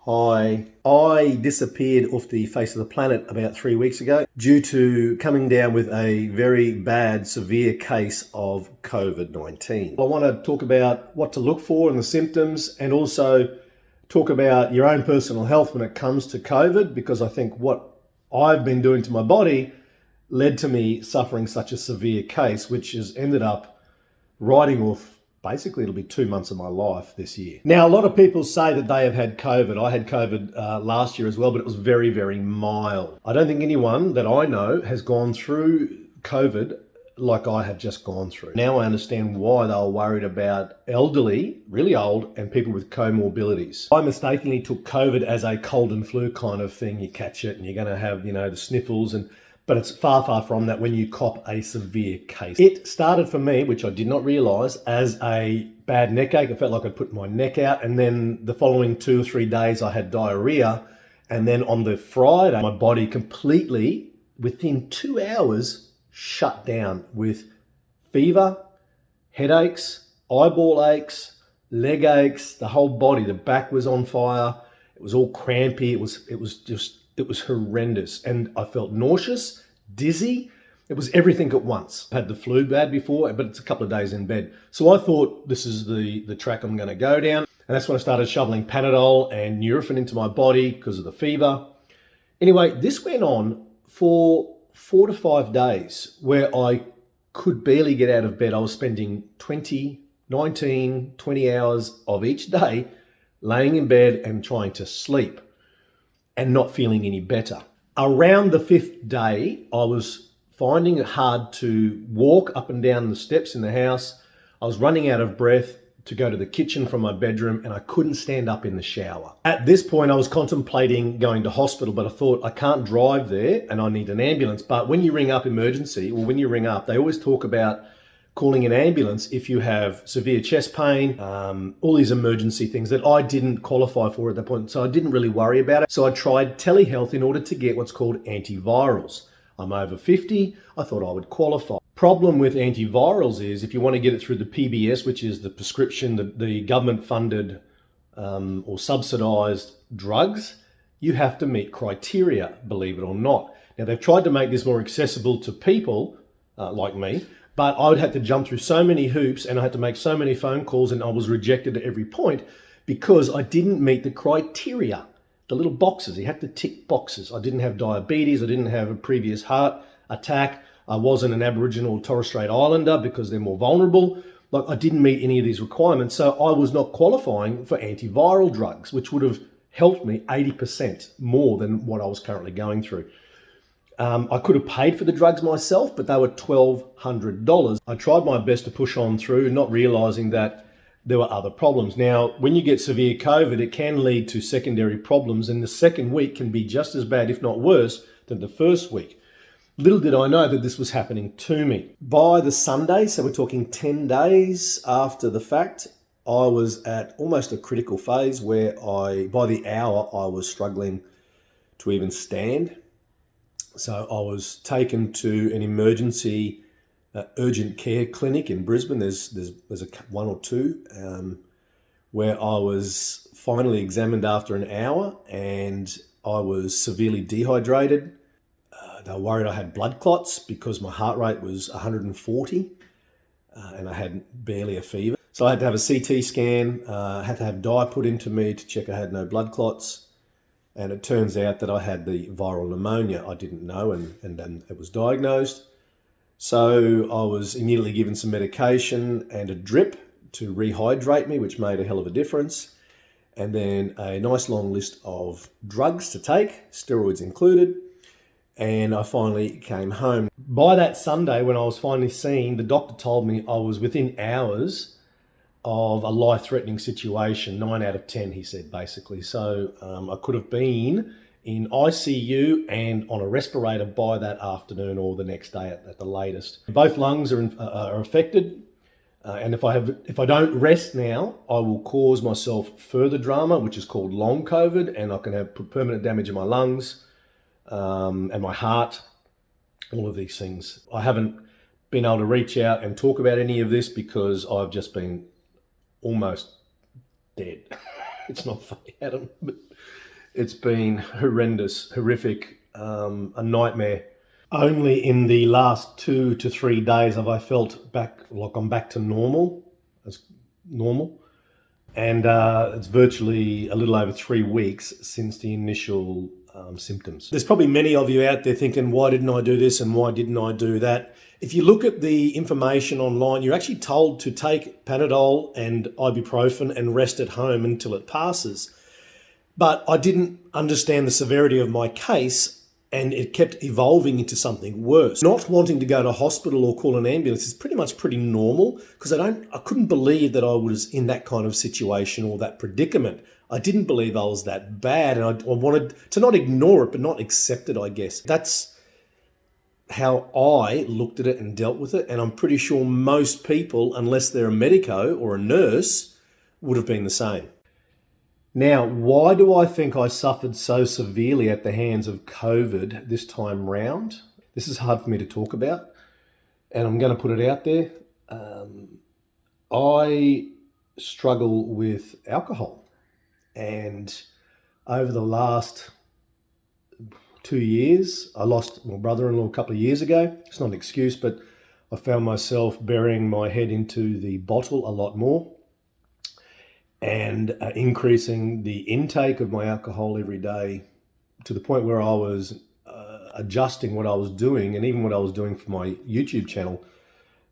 Hi. I disappeared off the face of the planet about 3 weeks ago due to coming down with a very bad, severe case of COVID-19. I want to talk about what to look for and the symptoms, and also talk about your own personal health when it comes to COVID, because I think what I've been doing to my body led to me suffering such a severe case, which has ended up writing off, basically it'll be 2 months of my life this year. Now, a lot of people say that they have had COVID. I had COVID last year as well, but it was very, very mild. I don't think anyone that I know has gone through COVID like I have just gone through. Now I understand why they were worried about elderly, really old, and people with comorbidities. I mistakenly took COVID as a cold and flu kind of thing. You catch it and you're going to have, the sniffles, but it's far, far from that when you cop a severe case. It started for me, which I did not realise, as a bad neck ache. It felt like I'd put my neck out, and then the following 2 or 3 days I had diarrhea, and then on the Friday my body completely, within 2 hours, shut down with fever, headaches, eyeball aches, leg aches, the whole body. The back was on fire. It was all crampy. It was horrendous. And I felt nauseous, dizzy. It was everything at once. I had the flu bad before, but it's a couple of days in bed. So I thought, this is the track I'm going to go down. And that's when I started shoveling Panadol and Nurofen into my body because of the fever. Anyway, this went on for 4 to 5 days where I could barely get out of bed. I was spending 20 hours of each day laying in bed and trying to sleep and not feeling any better. Around the 5th day, I was finding it hard to walk up and down the steps in the house. I was running out of breath to go to the kitchen from my bedroom, and I couldn't stand up in the shower. At this point, I was contemplating going to hospital, but I thought, I can't drive there and I need an ambulance. But when you ring up emergency, or when you ring up, they always talk about calling an ambulance if you have severe chest pain, all these emergency things that I didn't qualify for at that point. So I didn't really worry about it. So I tried telehealth in order to get what's called antivirals. I'm over 50. I thought I would qualify. Problem with antivirals is if you want to get it through the PBS, which is the prescription, the government funded or subsidized drugs, you have to meet criteria, believe it or not. Now, they've tried to make this more accessible to people like me, but I would have to jump through so many hoops and I had to make so many phone calls, and I was rejected at every point because I didn't meet the criteria, the little boxes. You have to tick boxes. I didn't have diabetes. I didn't have a previous heart attack. I wasn't an Aboriginal or Torres Strait Islander because they're more vulnerable. Like, I didn't meet any of these requirements. So I was not qualifying for antiviral drugs, which would have helped me 80% more than what I was currently going through. I could have paid for the drugs myself, but they were $1,200. I tried my best to push on through, not realizing that there were other problems. Now, when you get severe COVID, it can lead to secondary problems, and the second week can be just as bad, if not worse, than the first week. Little did I know that this was happening to me. By the Sunday, so we're talking 10 days after the fact, I was at almost a critical phase where by the hour, I was struggling to even stand. So I was taken to an emergency urgent care clinic in Brisbane. There's one or two where I was finally examined after an hour, and I was severely dehydrated. They were worried I had blood clots because my heart rate was 140 and I had barely a fever. So I had to have a CT scan, had to have dye put into me to check I had no blood clots. And it turns out that I had the viral pneumonia. I didn't know, and then it was diagnosed. So I was immediately given some medication and a drip to rehydrate me, which made a hell of a difference. And then a nice long list of drugs to take, steroids included. And I finally came home. By that Sunday, when I was finally seen, the doctor told me I was within hours of a life-threatening situation. 9 out of 10, he said, basically. So I could have been in ICU and on a respirator by that afternoon or the next day at the latest. Both lungs are affected. And if I don't rest now, I will cause myself further drama, which is called long COVID, and I can have permanent damage in my lungs and my heart, all of these things. I haven't been able to reach out and talk about any of this because I've just been almost dead. It's not funny, Adam, but it's been horrendous, horrific, a nightmare. Only in the last 2 to 3 days have I felt back like I'm back to normal, as normal. And it's virtually a little over 3 weeks since the initial symptoms. There's probably many of you out there thinking, why didn't I do this and why didn't I do that? If you look at the information online, you're actually told to take Panadol and ibuprofen and rest at home until it passes. But I didn't understand the severity of my case, and it kept evolving into something worse. Not wanting to go to hospital or call an ambulance is pretty normal, because I couldn't believe that I was in that kind of situation or that predicament. I didn't believe I was that bad, and I wanted to not ignore it, but not accept it, I guess. That's how I looked at it and dealt with it, and I'm pretty sure most people, unless they're a medico or a nurse, would have been the same. Now, why do I think I suffered so severely at the hands of COVID this time round? This is hard for me to talk about, and I'm going to put it out there. I struggle with alcohol, and over the last 2 years, I lost my brother-in-law a couple of years ago. It's not an excuse, but I found myself burying my head into the bottle a lot more, and increasing the intake of my alcohol every day to the point where I was adjusting what I was doing, and even what I was doing for my YouTube channel,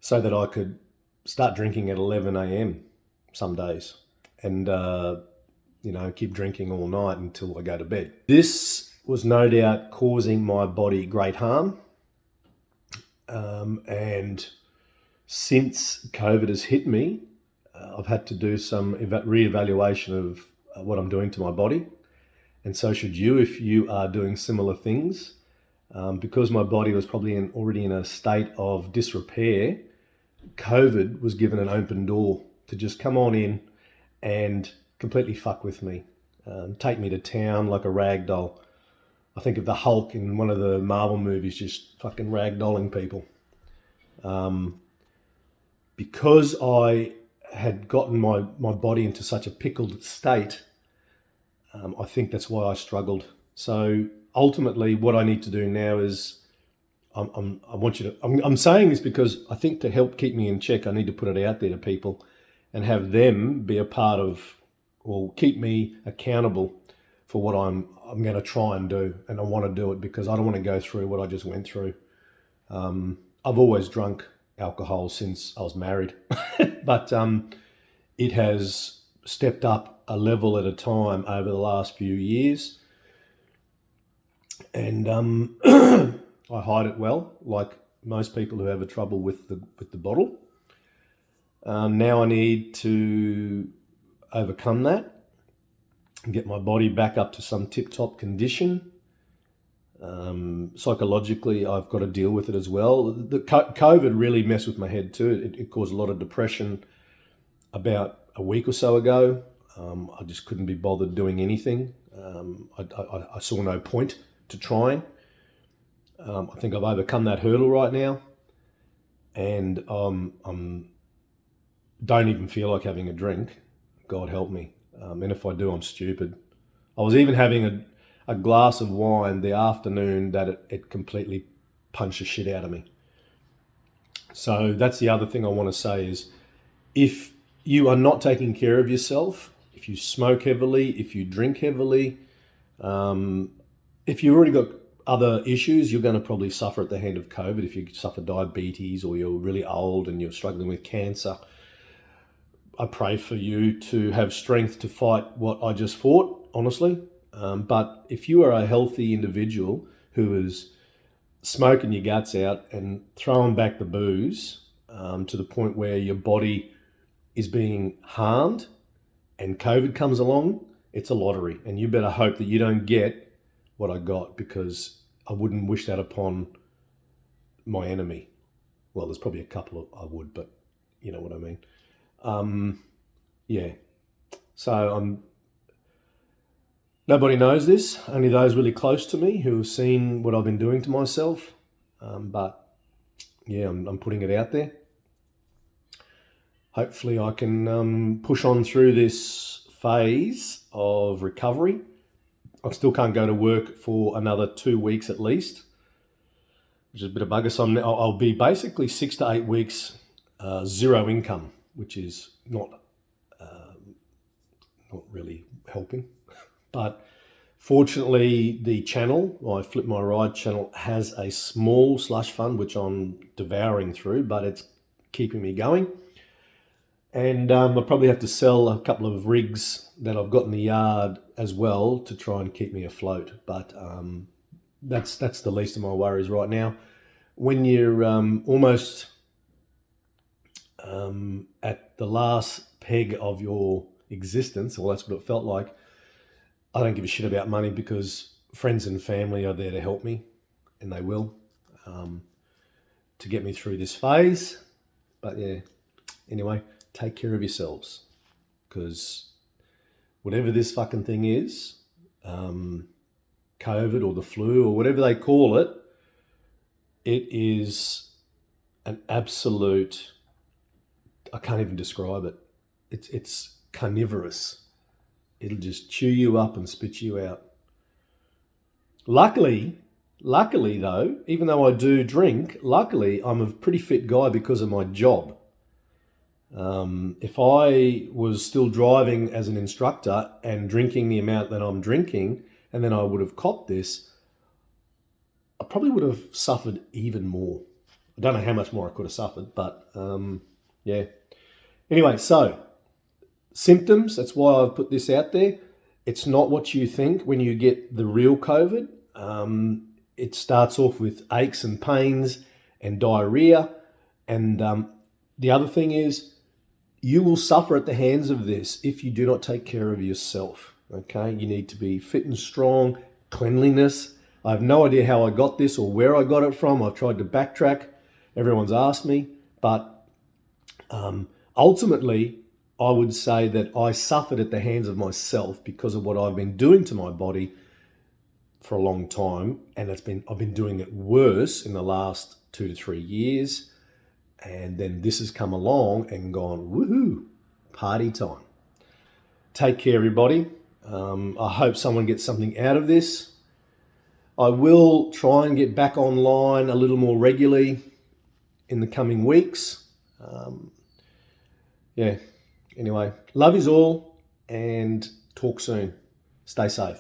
so that I could start drinking at 11 a.m. some days, and keep drinking all night until I go to bed. This was no doubt causing my body great harm, and since COVID has hit me, I've had to do some re-evaluation of what I'm doing to my body. And so should you, if you are doing similar things. Because my body was probably already in a state of disrepair, COVID was given an open door to just come on in and completely fuck with me. Take me to town like a rag doll. I think of the Hulk in one of the Marvel movies just fucking ragdolling people. Because I had gotten my body into such a pickled state, I think that's why I struggled. So ultimately, what I need to do now is, I'm saying this because I think to help keep me in check, I need to put it out there to people and have them be a part of, or keep me accountable for what I'm going to try and do. And I want to do it because I don't want to go through what I just went through. I've always drunk alcohol since I was married, but it has stepped up a level at a time over the last few years, and I hide it well, like most people who have a trouble with the bottle. Now I need to overcome that and get my body back up to some tip-top condition. Psychologically, I've got to deal with it as well. The COVID really messed with my head too. It caused a lot of depression about a week or so ago. I just couldn't be bothered doing anything. I saw no point to trying. I think I've overcome that hurdle right now, and I'm don't even feel like having a drink. God help me. And if I do, I'm stupid. I was even having a glass of wine the afternoon that it completely punched the shit out of me. So that's the other thing I want to say is, if you are not taking care of yourself, if you smoke heavily, if you drink heavily, if you've already got other issues, you're going to probably suffer at the hand of COVID. If you suffer diabetes, or you're really old and you're struggling with cancer, I pray for you to have strength to fight what I just fought, honestly. But if you are a healthy individual who is smoking your guts out and throwing back the booze to the point where your body is being harmed and COVID comes along, it's a lottery. And you better hope that you don't get what I got, because I wouldn't wish that upon my enemy. Well, there's probably a couple of I would, but you know what I mean. Yeah. So nobody knows this, only those really close to me who have seen what I've been doing to myself. But yeah, I'm putting it out there. Hopefully I can push on through this phase of recovery. I still can't go to work for another 2 weeks at least, which is a bit of bugger. So I'll be basically 6 to 8 weeks zero income, which is not really helping. But fortunately, the channel, my Flip My Ride channel, has a small slush fund, which I'm devouring through, but it's keeping me going. And I'll probably have to sell a couple of rigs that I've got in the yard as well to try and keep me afloat. But that's the least of my worries right now. When you're almost at the last peg of your existence, well, that's what it felt like, I don't give a shit about money because friends and family are there to help me, and they will, to get me through this phase. But yeah, anyway, take care of yourselves, because whatever this fucking thing is, COVID or the flu or whatever they call it, it is an absolute, I can't even describe it. It's carnivorous. It'll just chew you up and spit you out. Luckily though, even though I do drink, luckily I'm a pretty fit guy because of my job. If I was still driving as an instructor and drinking the amount that I'm drinking, and then I would have copped this, I probably would have suffered even more. I don't know how much more I could have suffered, but yeah. Anyway, so symptoms, that's why I've put this out there. It's not what you think when you get the real COVID. It starts off with aches and pains and diarrhea. And the other thing is, you will suffer at the hands of this if you do not take care of yourself, okay? You need to be fit and strong, cleanliness. I have no idea how I got this or where I got it from. I've tried to backtrack. Everyone's asked me. But ultimately, I would say that I suffered at the hands of myself because of what I've been doing to my body for a long time. And I've been doing it worse in the last 2 to 3 years. And then this has come along and gone, woohoo, party time. Take care, everybody. I hope someone gets something out of this. I will try and get back online a little more regularly in the coming weeks. Yeah, anyway, love is all, and talk soon. Stay safe.